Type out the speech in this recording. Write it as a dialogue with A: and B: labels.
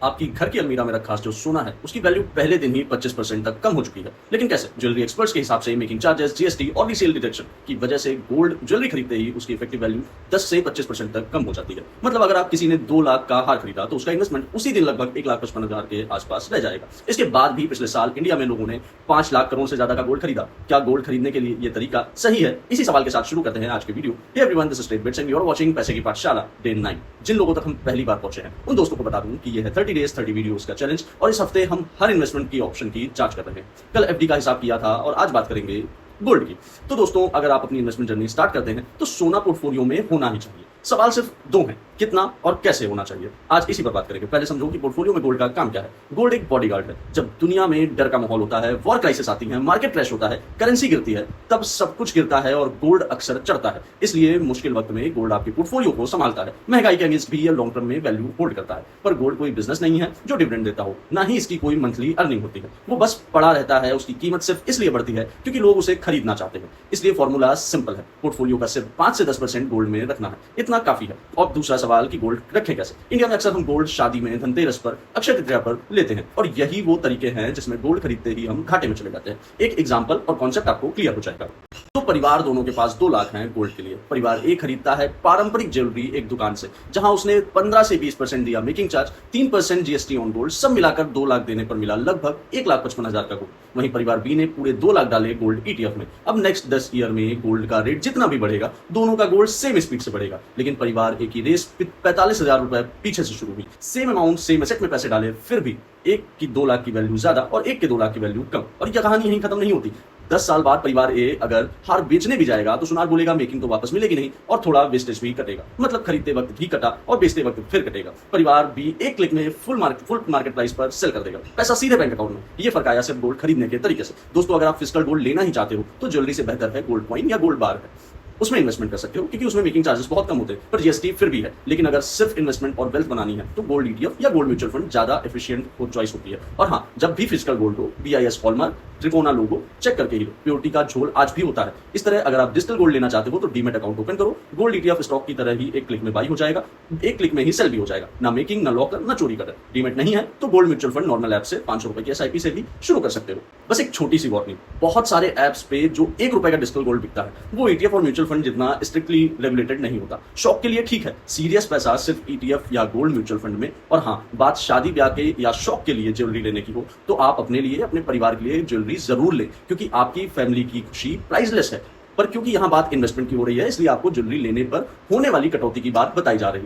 A: आपकी घर की अलमीरा में रखा जो सोना है उसकी वैल्यू पहले दिन ही 25% तक कम हो चुकी है। लेकिन कैसे? ज्वेलरी एक्सपर्ट्स के हिसाब से मेकिंग चार्जेस, जीएसटी और रीसेल डिडक्शन की वजह से गोल्ड ज्वेलरी खरीदते ही उसकी इफेक्टिव वैल्यू 10 से 25% तक कम हो जाती है। मतलब अगर आप किसी ने 2 लाख का हार खरीदा तो उसका इन्वेस्टमेंट उसी दिन लगभग 1,55,000 के आसपास रह जाएगा। इसके बाद भी पिछले साल इंडिया में लोगों ने 5 लाख करोड़ से ज्यादा का गोल्ड खरीदा। क्या गोल्ड खरीदने के लिए ये तरीका सही है? इसी सवाल के साथ शुरू करते हैं आज की video. Hey everyone, this is Straight Bits and you are watching पैसे की पाठशाला डे 9। जिन लोगों तक हम पहली बार पहुंचे हैं उन दोस्तों को बता दूं कि ये है 30 डेज 30 वीडियोस का चैलेंज और इस हफ्ते हम हर इन्वेस्टमेंट की ऑप्शन की जांच कर रहे हैं। कल एफडी का हिसाब किया था और आज बात करेंगे गोल्ड की। तो दोस्तों, अगर आप अपनी इन्वेस्टमेंट जर्नी स्टार्ट करते हैं तो सोना पोर्टफोलियो में होना ही चाहिए। सवाल सिर्फ 2 हैं, कितना और कैसे होना चाहिए। आज इसी पर बात करेंगे। पहले समझो कि पोर्टफोलियो में गोल्ड का काम क्या है। गोल्ड एक बॉडीगार्ड है। जब दुनिया में डर का माहौल होता है, वॉर क्राइसिस आती है, मार्केट क्रैश होता है, करेंसी गिरती है, तब सब कुछ गिरता है और गोल्ड अक्सर चढ़ता है। इसलिए मुश्किल वक्त में गोल्ड आपके पोर्टफोलियो को संभालता है। महंगाई के अगेंस्ट भी ये लॉन्ग टर्म में वैल्यू होल्ड करता है। पर गोल्ड कोई बिजनेस नहीं है जो डिविडेंड देता हो, ना ही इसकी कोई मंथली अर्निंग होती है। वो बस पड़ा रहता है। उसकी कीमत सिर्फ इसलिए बढ़ती है क्योंकि लोग उसे खरीदना चाहते हैं। इसलिए फॉर्मूला सिंपल है, पोर्टफोलियो का सिर्फ 5 से 10% गोल्ड में रखना है, इतना काफी है। और दूसरा सवाल कि गोल्ड रखें कैसे। इंडिया में अक्सर हम गोल्ड शादी में, धनतेरस पर, अक्षय तृतीया पर लेते हैं और यही वो तरीके हैं जिसमें गोल्ड खरीदते ही हम घाटे में चले जाते हैं। एक एग्जांपल और कॉन्सेप्ट आपको क्लियर हो जाएगा। तो परिवार दोनों के पास 2 लाख हैं गोल्ड के लिए। परिवार ए खरीदता है पारंपरिक ज्वेलरी एक दुकान से, जहां उसने 15 से 20% दिया making charge, 3% GST on gold, सब मिलाकर 2 लाख देने पर मिला लगभग 1,55,000 का गोल्ड। वहीं परिवार बी ने पूरे 2 लाख डाले गोल्ड ईटीएफ में। अब नेक्स्ट 10 ईयर में गोल्ड का रेट जितना भी बढ़ेगा, दोनों का गोल्ड सेम स्पीड से बढ़ेगा। लेकिन परिवार ए की रेस 45,000 रुपए पीछे से शुरू हुई। सेम अमाउंट सेम एसेट में पैसे डाले, फिर भी एक की 2 लाख की वैल्यू ज्यादा और एक के 2 लाख की वैल्यू कम। और यह कहानी यहीं खत्म नहीं होती। 10 साल बाद परिवार ए अगर हार बेचने भी जाएगा तो सुनार बोलेगा मेकिंग तो वापस मिलेगी नहीं और थोड़ा वेस्टेज भी कटेगा। मतलब खरीदते वक्त भी कटा और बेचते वक्त फिर कटेगा। परिवार बी एक क्लिक में फुल मार्केट प्राइस पर सेल कर देगा, पैसा सीधे बैंक अकाउंट में। ये फर्क आया सिर्फ गोल्ड खरीदने के तरीके से। दोस्तों, अगर आप फिजिकल गोल्ड लेना ही चाहते हो तो ज्वेलरी से बेहतर है गोल्ड कॉइन या गोल्ड बार है। उसमें इन्वेस्टमेंट कर सकते हो क्योंकि उसमें मेकिंग चार्जेस बहुत कम होते हैं, पर जीएसटी फिर भी है। लेकिन अगर सिर्फ इन्वेस्टमेंट और वेल्थ बनानी है तो गोल्ड ईटीएफ या गोल्ड म्यूचुअल फंड ज्यादा एफिशिएंट चॉइस होती है। और हाँ, जब भी फिजिकल गोल्ड हो, BIS हॉलमार्क, त्रिकोणा लोगो चेक करके ही लो। प्योरिटी का झोल आज भी होता है। इस तरह अगर आप डिजिटल गोल्ड लेना चाहते हो तो डीमेट अकाउंट ओपन करो। गोल्ड ईटीएफ स्टॉक की तरह ही एक क्लिक में बाई हो जाएगा, एक क्लिक में ही सेल भी हो जाएगा। ना मेकिंग, ना लॉकर, ना चोरी कर। डीमेट नहीं है तो gold mutual fund normal app से 500 रुपए की SIP से भी शुरू कर सकते हो। बस एक छोटी सी वार्निंग, बहुत सारे ऐप्स पे जो 1 रुपए का डिजिटल गोल्ड बिकता है वो ईटीएफ और म्यूचुअल फंड जितना स्ट्रिक्टली रेगुलेटेड नहीं होता। शौक के लिए ठीक है, सीरियस पैसा सिर्फ ईटीएफ या गोल्ड म्यूचुअल फंड में। और हाँ, बात शादी ब्याह के या शौक के लिए ज्वेलरी लेने की हो तो आप अपने लिए, अपने परिवार के लिए ज्वेलरी जरूर लें, क्योंकि आपकी फैमिली की खुशी प्राइसलेस है। पर क्योंकि यहाँ बात इन्वेस्टमेंट की हो रही है, इसलिए आपको ज्वेलरी लेने पर होने वाली कटौती की बात बताई जा रही है।